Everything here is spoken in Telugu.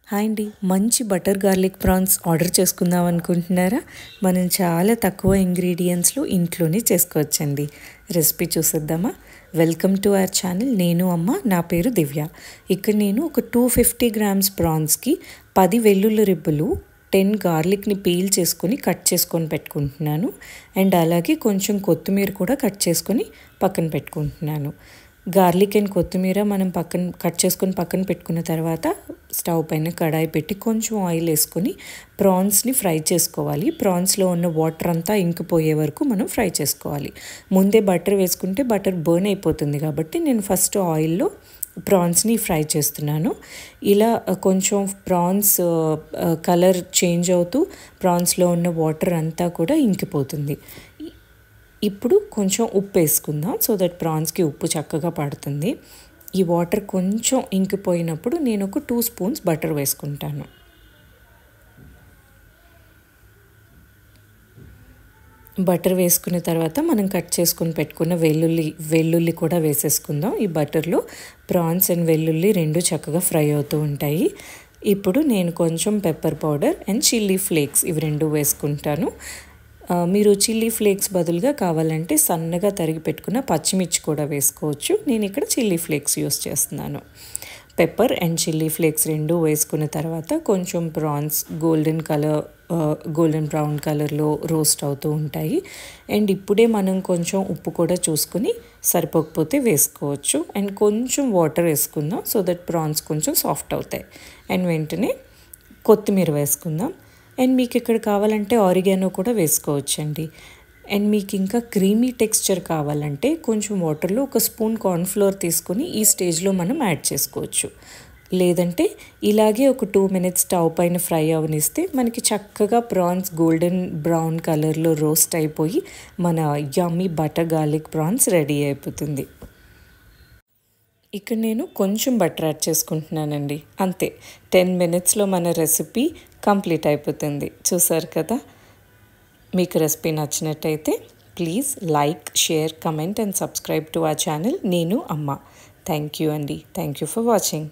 హాయ్ అండి, మంచి బటర్ గార్లిక్ ప్రాన్స్ ఆర్డర్ చేసుకుందాం అనుకుంటున్నారా? మనం చాలా తక్కువ ఇంగ్రీడియంట్స్లో ఇంట్లోనే చేసుకోవచ్చండి. రెసిపీ చూసేద్దామా? Welcome to our channel. నేను అమ్మ, నా పేరు దివ్య. ఇక్కడ నేను ఒక 250 గ్రామ్స్ ప్రాన్స్కి 10 వెల్లుల్లి రిబ్బలు, 10 గార్లిక్ని పీల్ చేసుకొని కట్ చేసుకొని పెట్టుకుంటున్నాను. అండ్ అలాగే కొంచెం కొత్తిమీర కూడా కట్ చేసుకొని పక్కన పెట్టుకుంటున్నాను. గార్లిక్ అండ్ కొత్తిమీర మనం కట్ చేసుకొని పక్కన పెట్టుకున్న తర్వాత స్టవ్ పైన కడాయి పెట్టి కొంచెం ఆయిల్ వేసుకొని ప్రాన్స్ని ఫ్రై చేసుకోవాలి. ప్రాన్స్లో ఉన్న వాటర్ అంతా ఇంకిపోయే వరకు మనం ఫ్రై చేసుకోవాలి. ముందే బటర్ వేసుకుంటే బటర్ బర్న్ అయిపోతుంది కాబట్టి నేను ఫస్ట్ ఆయిల్లో ప్రాన్స్ని ఫ్రై చేస్తున్నాను. ఇలా కొంచెం ప్రాన్స్ కలర్ చేంజ్ అవుతూ ప్రాన్స్లో ఉన్న వాటర్ అంతా కూడా ఇంకిపోతుంది. ఇప్పుడు కొంచెం ఉప్పు వేసుకుందాం, సో దట్ ప్రాన్స్కి ఉప్పు చక్కగా పడుతుంది. ఈ వాటర్ కొంచెం ఇంకిపోయినప్పుడు నేను ఒక 2 స్పూన్స్ బటర్ వేసుకుంటాను. బటర్ వేసుకున్న తర్వాత మనం కట్ చేసుకుని పెట్టుకున్న వెల్లుల్లి కూడా వేసేసుకుందాం. ఈ బటర్లో ప్రాన్స్ అండ్ వెల్లుల్లి రెండు చక్కగా ఫ్రై అవుతూ ఉంటాయి. ఇప్పుడు నేను కొంచెం pepper powder and chilli flakes ఇవి రెండు వేసుకుంటాను. మీరు చిల్లీ ఫ్లేక్స్ బదులుగా కావాలంటే సన్నగా తరిగి పెట్టుకున్న పచ్చిమిర్చి కూడా వేసుకోవచ్చు. నేను ఇక్కడ చిల్లీ ఫ్లేక్స్ యూస్ చేస్తున్నాను. పెప్పర్ అండ్ చిల్లీ ఫ్లేక్స్ రెండు వేసుకున్న తర్వాత కొంచెం ప్రాన్స్ గోల్డెన్ బ్రౌన్ కలర్లో రోస్ట్ అవుతూ ఉంటాయి. అండ్ ఇప్పుడే మనం కొంచెం ఉప్పు కూడా చూసుకుని సరిపోకపోతే వేసుకోవచ్చు. అండ్ కొంచెం వాటర్ వేసుకుందాం, సో దట్ ప్రాన్స్ కొంచెం సాఫ్ట్ అవుతాయి. అండ్ వెంటనే కొత్తిమీర వేసుకుందాం. అండ్ మీకు ఇక్కడ కావాలంటే ఆరిగానో కూడా వేసుకోవచ్చండి. అండ్ మీకు ఇంకా క్రీమీ టెక్స్చర్ కావాలంటే కొంచెం వాటర్లో ఒక స్పూన్ కార్న్ఫ్లోర్ తీసుకొని ఈ స్టేజ్లో మనం యాడ్ చేసుకోవచ్చు. లేదంటే ఇలాగే ఒక 2 minutes స్టవ్ పైన ఫ్రై అవనిస్తే మనకి చక్కగా ప్రాన్స్ గోల్డెన్ బ్రౌన్ కలర్లో రోస్ట్ అయిపోయి మన యమ్మీ బటర్ గార్లిక్ ప్రాన్స్ రెడీ అయిపోతుంది. ఇక్కడ నేను కొంచెం బటర్ యాడ్ చేసుకుంటున్నానండి, అంతే. 10 minutesలో మన రెసిపీ కంప్లీట్ అయిపోతుంది. చూసారు కదా? మీకు రెసిపీ నచ్చినట్టయితే please like, share, comment and subscribe to our channel. నేను అమ్మ. థ్యాంక్ యూ అండి. Thank you for watching.